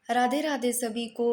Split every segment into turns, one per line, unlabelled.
राधे राधे सभी को।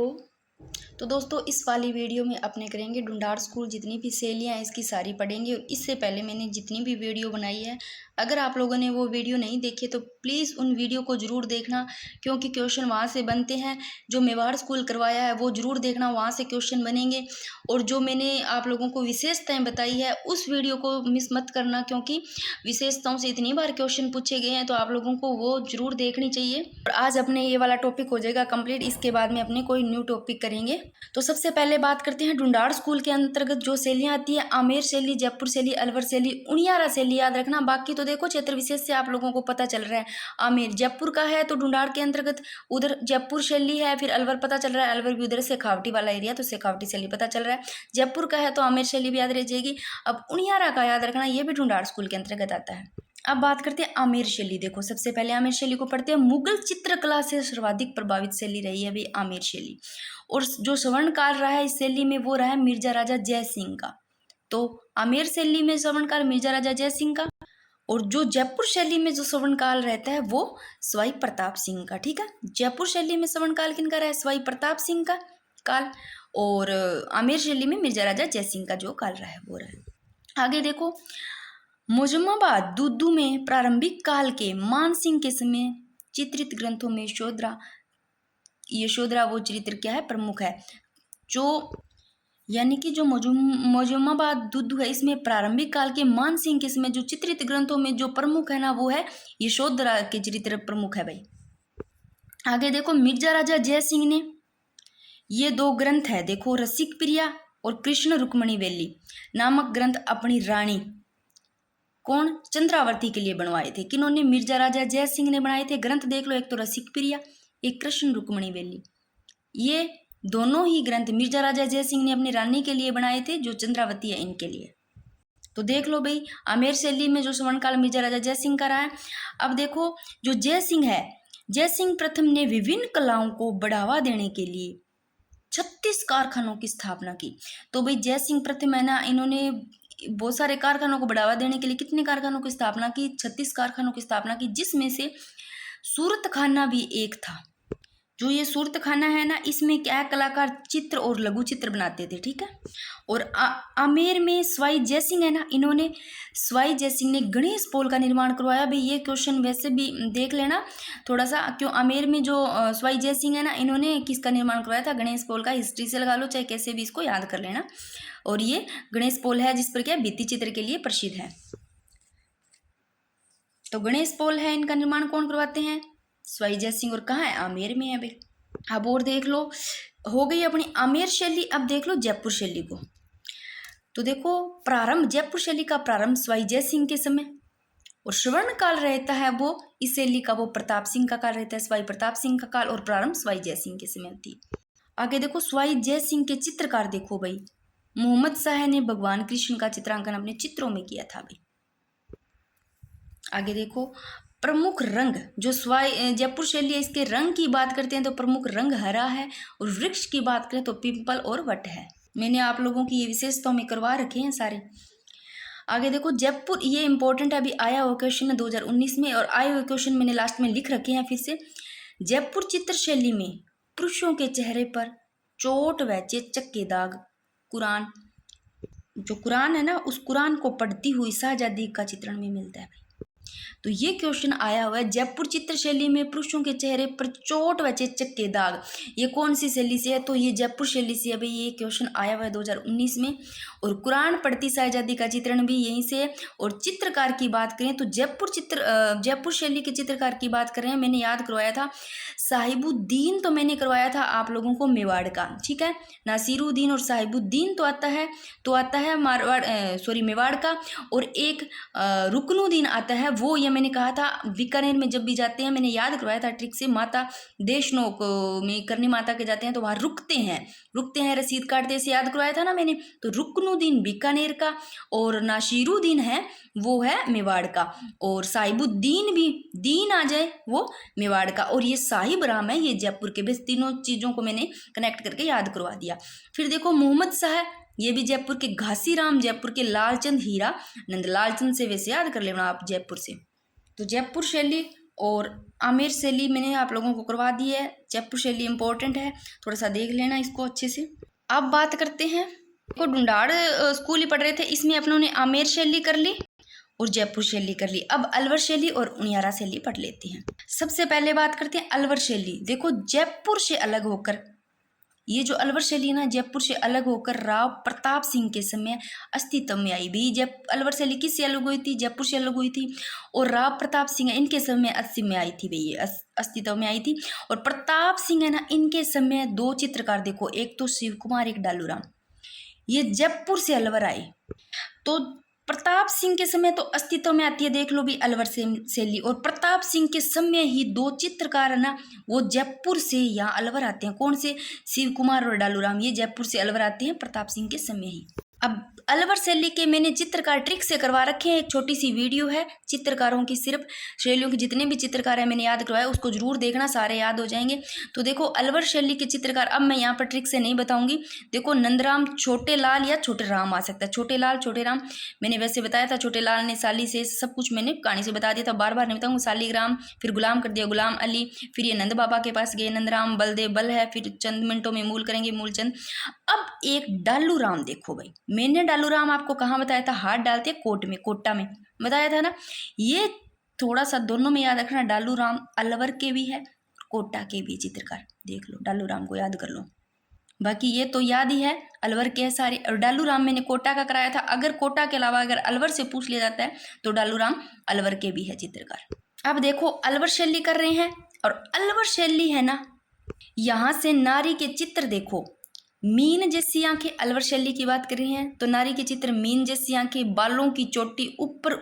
तो दोस्तों इस वाली वीडियो में अपने करेंगे ढूंढाड़ स्कूल जितनी भी सहेलियाँ हैं इसकी सारी पढ़ेंगे। और इससे पहले मैंने जितनी भी वीडियो बनाई है, अगर आप लोगों ने वो वीडियो नहीं देखी तो प्लीज़ उन वीडियो को ज़रूर देखना, क्योंकि क्वेश्चन वहाँ से बनते हैं। जो मेवाड़ स्कूल करवाया है वो ज़रूर देखना, वहाँ से क्वेश्चन बनेंगे। और जो मैंने आप लोगों को विशेषताएँ बताई है उस वीडियो को मिस मत करना, क्योंकि विशेषताओं से इतनी बार क्वेश्चन पूछे गए हैं तो आप लोगों को वो ज़रूर देखनी चाहिए। और आज अपने ये वाला टॉपिक हो जाएगा कंप्लीट, इसके बाद में अपने कोई न्यू टॉपिक करेंगे। तो सबसे पहले बात करते हैं ढूंढाड़ स्कूल के अंतर्गत जो शैलियाँ आती है, आमेर शैली, जयपुर शैली, अलवर शैली, उनियारा शैली याद रखना। बाकी तो देखो क्षेत्र विशेष से आप लोगों को पता चल रहा है। आमेर जयपुर का है तो ढूंढाड़ के अंतर्गत उधर जयपुर शैली है। फिर अलवर पता चल रहा है, अलवर भी उधर शेखावटी वाला एरिया तो शेखावटी शैली पता चल रहा है। जयपुर का है तो आमेर शैली भी याद रह जाएगी। अब उनियारा का याद रखना, ये भी ढूंढाड़ स्कूल के अंतर्गत आता है। अब बात करते हैं आमेर शैली। देखो सबसे पहले आमेर शैली को पढ़ते हैं। मुगल चित्रकला से सर्वाधिक प्रभावित शैली रही है भाई आमेर शैली। और जो स्वर्ण काल रहा है इस शैली में वो रहा है मिर्जा राजा जय सिंह का। तो आमेर शैली में स्वर्ण काल मिर्जा राजा जय सिंह का। और जो जयपुर शैली में जो स्वर्ण काल रहता है वो सवाई प्रताप सिंह का। ठीक है, जयपुर शैली में स्वर्ण काल किनका रहा है? सवाई प्रताप सिंह का काल। और आमेर शैली में मिर्जा राजा जय सिंह का जो काल रहा है वो रहा है। आगे देखो, मोजमाबाद दुदू में प्रारंभिक काल के मानसिंह के समय चित्रित ग्रंथों में यशोधरा वो चरित्र क्या है? प्रमुख है। जो यानी कि जो मोजमाबाद दुदू है इसमें प्रारंभिक काल के मानसिंह के समय जो चित्रित ग्रंथों में जो प्रमुख है ना वो है यशोधरा के चरित्र प्रमुख है भाई। आगे देखो, मिर्जा राजा जय सिंह ने ये दो ग्रंथ है, देखो रसिक प्रिया और कृष्ण रुक्मणी वेली नामक ग्रंथ अपनी रानी कौन? चंद्रावती के लिए बनवाए थे। किन्होंने? मिर्जा राजा जय सिंह ने बनाए थे। ग्रंथ देख लो, एक तो रसिक प्रिया, एक कृष्ण रुक्मणी वेली। ये दोनों ही ग्रंथ मिर्जा राजा जय सिंह ने अपनी रानी के लिए बनाए थे, जो चंद्रावती है इनके लिए। तो देख लो भाई, आमेर शैली में जो स्वर्ण काल मिर्जा राजा जय सिंह का रहा है। अब देखो, जो जय सिंह है, जय सिंह प्रथम ने विभिन्न कलाओं को बढ़ावा देने के लिए 36 कारखानों की स्थापना की। तो भाई जय सिंह प्रथम है ना, इन्होंने बहुत सारे कारखानों को बढ़ावा देने के लिए कितने कारखानों की स्थापना की? 36 कारखानों की स्थापना की, जिसमें से सूरत खाना भी एक था। जो ये सूरत खाना है ना, इसमें क्या कलाकार चित्र और लघु चित्र बनाते थे। ठीक है। और आमेर में सवाई जय सिंह है ना, इन्होंने सवाई जय सिंह ने गणेश पोल का निर्माण करवाया। भाई ये क्वेश्चन वैसे भी देख लेना थोड़ा सा, क्यों आमेर में जो सवाई जय सिंह है ना, इन्होंने किसका निर्माण करवाया था? गणेश पोल का। हिस्ट्री से लगा लो चाहे कैसे भी, इसको याद कर लेना। और ये गणेश पोल है जिस पर क्या भित्ति चित्र के लिए प्रसिद्ध है। तो गणेश पोल है, इनका निर्माण कौन करवाते हैं? सवाई जय सिंह। और कहाँ है? आमेर में है भाई। अब और देख लो, हो गई अपनी आमेर शैली। अब देख लो जयपुर शैली को। तो देखो, प्रारंभ जयपुर शैली का प्रारंभ सवाई जय सिंह के समय, और स्वर्ण काल रहता है वो इस शैली का वो प्रताप सिंह का काल रहता है, सवाई प्रताप सिंह का काल। और प्रारंभ सवाई जय सिंह के समय होती है। आगे देखो, सवाई जय सिंह के चित्रकार देखो भाई, मोहम्मद शाह ने भगवान कृष्ण का चित्रांकन अपने चित्रों में किया था भाई। आगे देखो, प्रमुख रंग जो जयपुर शैली है, इसके रंग की बात करते हैं तो प्रमुख रंग हरा है। और वृक्ष की बात करें तो पिंपल और वट है। मैंने आप लोगों की ये विशेषताओं में करवा रखे हैं सारे। आगे देखो, जयपुर, ये इंपॉर्टेंट है, अभी आया हुआ क्वेश्चन है 2019 में, और आए हुए क्वेश्चन मैंने लास्ट में लिख रखे हैं फिर से। जयपुर चित्र शैली में पुरुषों के चेहरे पर चोट व चेचक के दाग कुरान, जो कुरान है ना, उस कुरान को पढ़ती हुई शाहजादी का चित्रण में मिलता है। तो ये क्वेश्चन आया हुआ है, जयपुर चित्र शैली में पुरुषों के चेहरे पर चोट व चेचक के दाग, ये कौन सी शैली से है? तो ये जयपुर शैली से है भाई। ये क्वेश्चन आया हुआ है 2019 में। और कुरान पढ़ती शाहजादी का चित्रण भी यहीं से है। और चित्रकार की बात करें तो जयपुर शैली के चित्रकार की बात करें, मैंने याद करवाया था साहिबुद्दीन, तो मैंने करवाया था आप लोगों को मेवाड़ का। ठीक है, नासिरुद्दीन और साहिबुद्दीन तो आता है मेवाड़ का। और एक रुकनुद्दीन आता है, वो ये मैंने कहा था बीकानेर में जब भी जाते हैं, मैंने याद करवाया था ट्रिक से, माता देशनोक में करनी माता के जाते हैं तो वहाँ रुकते हैं रसीद काटते से, याद करवाया था ना मैंने। तो रुकनुद्दीन बीकानेर का, और नासिरुद्दीन है वो है मेवाड़ का, और साहिबुद्दीन भी दीन आ जाए वो मेवाड़ का, और ये साहिब राम है ये जयपुर के। बस तीनों चीज़ों को मैंने कनेक्ट करके याद करवा दिया। फिर देखो, मोहम्मद शाह, ये भी जयपुर के। घासीराम जयपुर के। लालचंद हीरा नंद लालचंद से वैसे याद कर लेना आप जयपुर से। तो जयपुर शैली और आमेर शैली मैंने आप लोगों को करवा दी है। जयपुर शैली इम्पोर्टेंट है, थोड़ा सा देख लेना इसको अच्छे से। अब बात करते हैं, देखो ढूंढाड़ स्कूल ही पढ़ रहे थे, इसमें अपनों ने आमेर शैली कर ली और जयपुर शैली कर ली। अब अलवर शैली और उनियारा शैली पढ़ लेते हैं। सबसे पहले बात करते हैं अलवर शैली। देखो जयपुर से अलग होकर, ये जो अलवर शैली है ना, जयपुर से अलग होकर राव प्रताप सिंह के समय अस्तित्व में आई। भी जब अलवर शैली किससे अलग हुई थी? जयपुर से अलग हुई थी। और राव प्रताप सिंह इनके समय अस्तित्व में आई थी भाई, ये अस्तित्व में आई थी। और प्रताप सिंह है ना, इनके समय दो चित्रकार देखो, एक तो शिव कुमार, एक डालूराम, ये जयपुर से अलवर आए। तो प्रताप सिंह के समय तो अस्तित्व में आती है, देख लो भी अलवर शैली। और प्रताप सिंह के समय ही दो चित्रकार है ना, वो जयपुर से यहाँ अलवर आते हैं। कौन से? शिव कुमार और डालूराम, ये जयपुर से अलवर आते हैं प्रताप सिंह के समय ही। अब अलवर शैली के मैंने चित्रकार ट्रिक से करवा रखे हैं, एक छोटी सी वीडियो है चित्रकारों की, सिर्फ शैलियों के जितने भी चित्रकार है मैंने याद करवाया, उसको जरूर देखना, सारे याद हो जाएंगे। तो देखो अलवर शैली के चित्रकार, अब मैं यहाँ पर ट्रिक से नहीं बताऊंगी। देखो नंदराम, छोटे लाल या छोटे राम आ सकता है। छोटे लाल, छोटे राम मैंने वैसे बताया था। छोटे लाल ने साली से सब कुछ मैंने कहानी से बता दिया था, बार बार नहीं बताऊंगा। सालीग्राम, फिर गुलाम कर दिया, गुलाम अली, फिर ये नंद बाबा के पास गए, नंदराम, बलदेव बल है, फिर चंद मिनटों में मूल करेंगे, मूलचंद। अब एक डालू राम देखो भाई, मैंने डालू राम आपको कहाँ बताया था? हाथ डालते कोट में, कोटा में बताया था ना। ये थोड़ा सा दोनों में याद रखना, डालू राम अलवर के भी है, कोटा के भी चित्रकार, देख लो डालू राम को याद कर लो। बाकी ये तो याद ही है, अलवर के सारे। और डालू राम मैंने कोटा का कराया था। अगर कोटा के अलावा अगर अलवर से पूछ लिया जाता है तो डालू राम अलवर के भी है चित्रकार। अब देखो अलवर शैली कर रहे हैं, और अलवर शैली है ना, यहाँ से नारी के चित्र देखो, मीन जैसी आंखें। अलवर शैली की बात कर रहे हैं तो नारी के चित्र, मीन जैसी आंखें, बालों की चोटी ऊपर,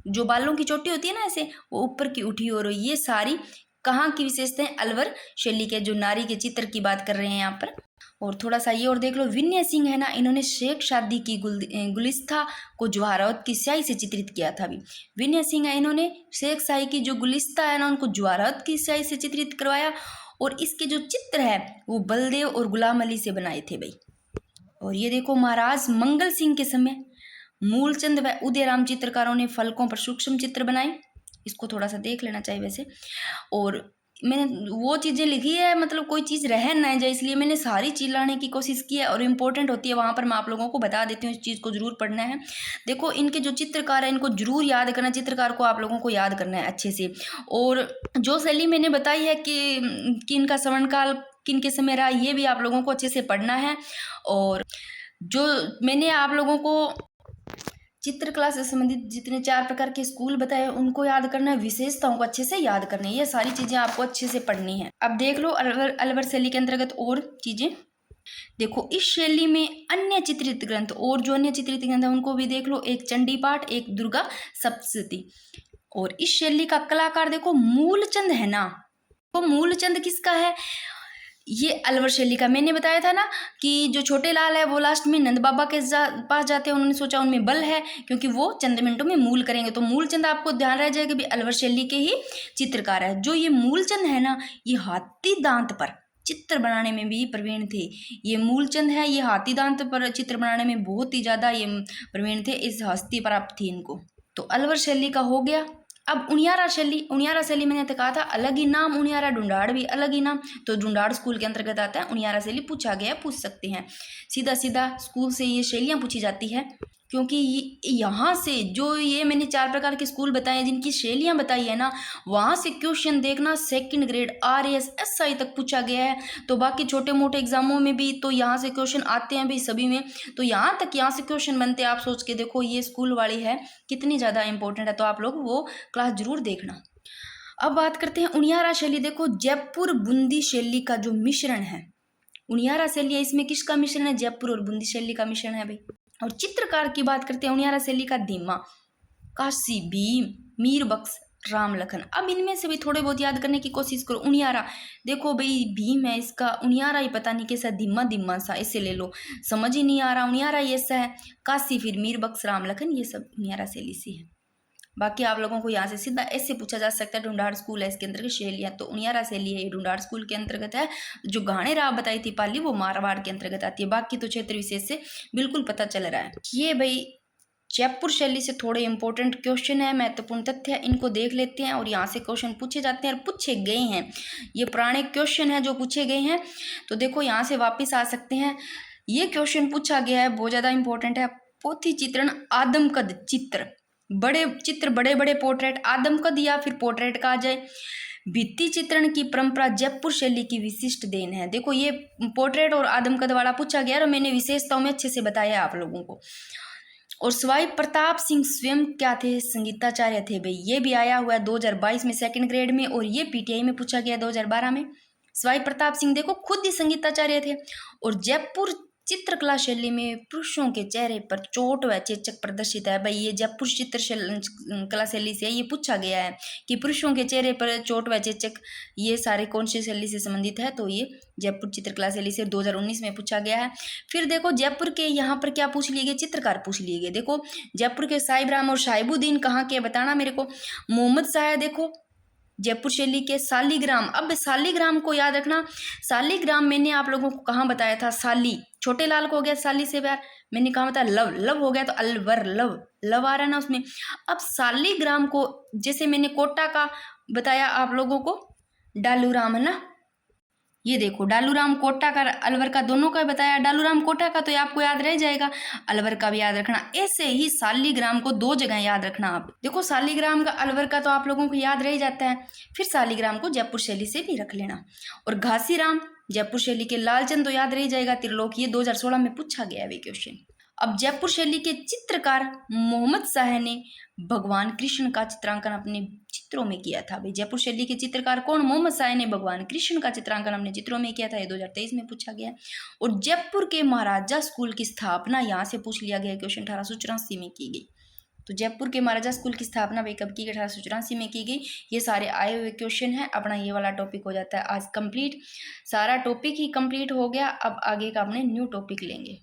जो बालों की चोटी होती है ना ऐसे, वो ऊपर की उठी। और ये सारी कहाँ की विशेषताएं? अलवर शैली के जो नारी के चित्र की बात कर रहे हैं यहाँ पर। और थोड़ा सा ये और देख लो, विनय सिंह है ना, इन्होंने शेख शादी की गुलिस्ता को जवाहरात की स्याही से चित्रित किया था। अभी विनय सिंह है, इन्होंने शेख शाही की जो गुलिस्ता है ना, उनको जवाहरात की स्याही से चित्रित करवाया। और इसके जो चित्र है वो बलदेव और गुलाम अली से बनाए थे भाई। और ये देखो महाराज मंगल सिंह के समय मूलचंद व उदयराम चित्रकारों ने फलकों पर सूक्ष्म चित्र बनाए। इसको थोड़ा सा देख लेना चाहिए वैसे। और मैंने वो चीज़ें लिखी है, मतलब कोई चीज़ रह ना जाए, इसलिए मैंने सारी चीज़ लाने की कोशिश की है। और इम्पोर्टेंट होती है वहाँ पर मैं आप लोगों को बता देती हूँ, इस चीज़ को जरूर पढ़ना है। देखो इनके जो चित्रकार है इनको जरूर याद करना, चित्रकार को आप लोगों को याद करना है अच्छे से। और जो शैली मैंने बताई है कि इनका स्वर्णकाल किन के समय रहा, ये भी आप लोगों को अच्छे से पढ़ना है। और जो मैंने आप लोगों को चित्रकला से संबंधित जितने 4 प्रकार के स्कूल बताए उनको याद करना है, विशेषताओं को अच्छे से याद करना है, ये सारी चीजें आपको अच्छे से पढ़नी है। अब देख लो अलवर शैली के अंतर्गत और चीजें देखो। इस शैली में अन्य चित्रित ग्रंथ, और जो अन्य चित्रित ग्रंथ है उनको भी देख लो, एक चंडी पाठ, एक दुर्गा सप्तशती। और इस शैली का कलाकार देखो मूलचंद है ना, तो मूलचंद किसका है? ये अलवर शैली का। मैंने बताया था ना कि जो छोटे लाल है वो लास्ट में नंद बाबा के पास जाते हैं, उन्होंने सोचा उनमें बल है क्योंकि वो चंद मिनटों में मूल करेंगे। तो मूलचंद आपको ध्यान रह जाएगा भी अलवर शैली के ही चित्रकार है। जो ये मूलचंद है ना, ये हाथी दांत पर चित्र बनाने में भी प्रवीण थे। ये मूलचंद है, ये हाथी दांत पर चित्र बनाने में बहुत ही ज्यादा ये प्रवीण थे, इस हस्ती प्राप्त थी इनको। तो अलवर शैली का हो गया। अब उनियारा शैली, उनियारा शैली मैंने तो कहा था अलग ही नाम, उनियारा ढूंढाड़ भी अलग ही नाम, तो ढूंढाड़ स्कूल के अंतर्गत आता है। उनियारा शैली पूछा गया, पूछ सकते हैं सीधा सीधा स्कूल से, ये शैलियाँ पूछी जाती है क्योंकि यहाँ से जो ये मैंने 4 प्रकार के स्कूल बताए जिनकी शैलियाँ बताई है ना, वहाँ से क्वेश्चन देखना 2nd ग्रेड RAS SI तक पूछा गया है। तो बाकी छोटे मोटे एग्जामों में भी तो यहाँ से क्वेश्चन आते हैं भाई सभी में, तो यहाँ तक यहाँ से क्वेश्चन बनते हैं। आप सोच के देखो ये स्कूल वाली है कितनी ज़्यादा इंपॉर्टेंट है, तो आप लोग वो क्लास जरूर देखना। अब बात करते हैं उनियारा शैली। देखो जयपुर बूंदी शैली का जो मिश्रण है, उनियारा शैली है, इसमें किसका मिश्रण है? जयपुर और बूंदी शैली का मिश्रण है भाई। और चित्रकार की बात करते हैं उनियारा शैली का धीमा, काशी, भीम, मीर बख्श, राम लखन। अब इनमें से भी थोड़े बहुत याद करने की कोशिश करो। उनियारा देखो भाई भीम है, इसका उनियारा ही पता नहीं कैसा धीमा धीमा सा, ऐसे ले लो, समझ ही नहीं आ रहा। उनियारा ये ऐसा है। काशी, फिर मीर बख्श, राम लखन, ये सब उनियारा शैली से है। बाकी आप लोगों को यहाँ से सीधा ऐसे पूछा जा सकता है, ढूंढाड़ स्कूल है इसके अंतर्गत शैलियाँ, तो उनियारा शैली है, ये ढूंढाड़ स्कूल के अंतर्गत है। जो गाने राव बताई थी पाली वो मारवाड़ के अंतर्गत आती है। बाकी तो क्षेत्र विशेष से बिल्कुल पता चल रहा है। ये भाई जयपुर शैली से थोड़े इंपॉर्टेंट क्वेश्चन है, महत्वपूर्ण तथ्य है, इनको देख लेते हैं और यहाँ से क्वेश्चन पूछे जाते हैं और पूछे गए हैं। ये पुराने क्वेश्चन है जो पूछे गए हैं, तो देखो यहाँ से वापस आ सकते हैं। ये क्वेश्चन पूछा गया है, बहुत ज़्यादा इंपॉर्टेंट है। पोथी चित्रण आदमकद चित्र, बड़े चित्र, बड़े बड़े पोर्ट्रेट आदमकद या फिर पोर्ट्रेट कहा जाए। भित्ति चित्रण की परंपरा जयपुर शैली की विशिष्ट देन है। देखो ये पोर्ट्रेट और आदमकद वाला पूछा गया और मैंने विशेषताओं में अच्छे से बताया आप लोगों को। और सवाई प्रताप सिंह स्वयं क्या थे? संगीताचार्य थे भाई। ये भी आया हुआ है 2022 में सेकंड ग्रेड में, और ये पीटीआई में पूछा गया 2012 में। सवाई प्रताप सिंह देखो खुद ही संगीताचार्य थे। और जयपुर चित्रकला शैली में पुरुषों के चेहरे पर चोट व चेचक प्रदर्शित है। भाई ये जयपुर कला शैली से ये पूछा गया है कि पुरुषों के चेहरे पर चोट व चेचक, ये सारे कौन सी शैली से संबंधित है? तो ये जयपुर चित्रकला शैली से 2019 में पूछा गया है। फिर देखो जयपुर के यहाँ पर क्या पूछ लिए गए? चित्रकार पूछ लिए गए। देखो जयपुर के साहिब राम और साहिबुद्दीन कहाँ के बताना मेरे को। मोहम्मद शाह देखो जयपुर शैली के। शालिग्राम, अब शालिग्राम को याद रखना। शालिग्राम मैंने आप लोगों को कहाँ बताया था? शाली, छोटे लाल को हो गया शाली से प्यार, मैंने कहा बताया लव, लव हो गया तो अलवर, लव, लव आ रहा है ना उसमें। अब शालिग्राम को जैसे मैंने कोटा का बताया आप लोगों को, डालूराम है ना, ये देखो डालूराम कोटा का, अलवर का, दोनों का बताया। डालूराम कोटा का तो ये आपको याद रह जाएगा, अलवर का भी याद रखना। ऐसे ही शालिग्राम को दो जगह याद रखना आप। देखो शालिग्राम का, अलवर का तो आप लोगों को याद रह जाता है, फिर शालिग्राम को जयपुर शैली से भी रख लेना। और घासीराम जयपुर शैली के। लालचंद तो याद रह जाएगा, त्रिलोक, ये 2016 में पूछा गया है क्वेश्चन। अब जयपुर शैली के चित्रकार मोहम्मद शाह ने भगवान कृष्ण का चित्रांकन अपने चित्रों में किया था। भाई जयपुर शैली के चित्रकार कौन? मोहम्मद शाह ने भगवान कृष्ण का चित्रांकन अपने चित्रों में किया था, ये 2023 में पूछा गया। और जयपुर के महाराजा स्कूल की स्थापना यहाँ से पूछ लिया गया क्वेश्चन, 1884 में की गई। तो जयपुर के महाराजा स्कूल की स्थापना भाई कब की गई? 1884 में की गई। ये सारे आए हुए क्वेश्चन है। अपना ये वाला टॉपिक हो जाता है आज कंप्लीट, सारा टॉपिक ही कंप्लीट हो गया। अब आगे का अपने न्यू टॉपिक लेंगे।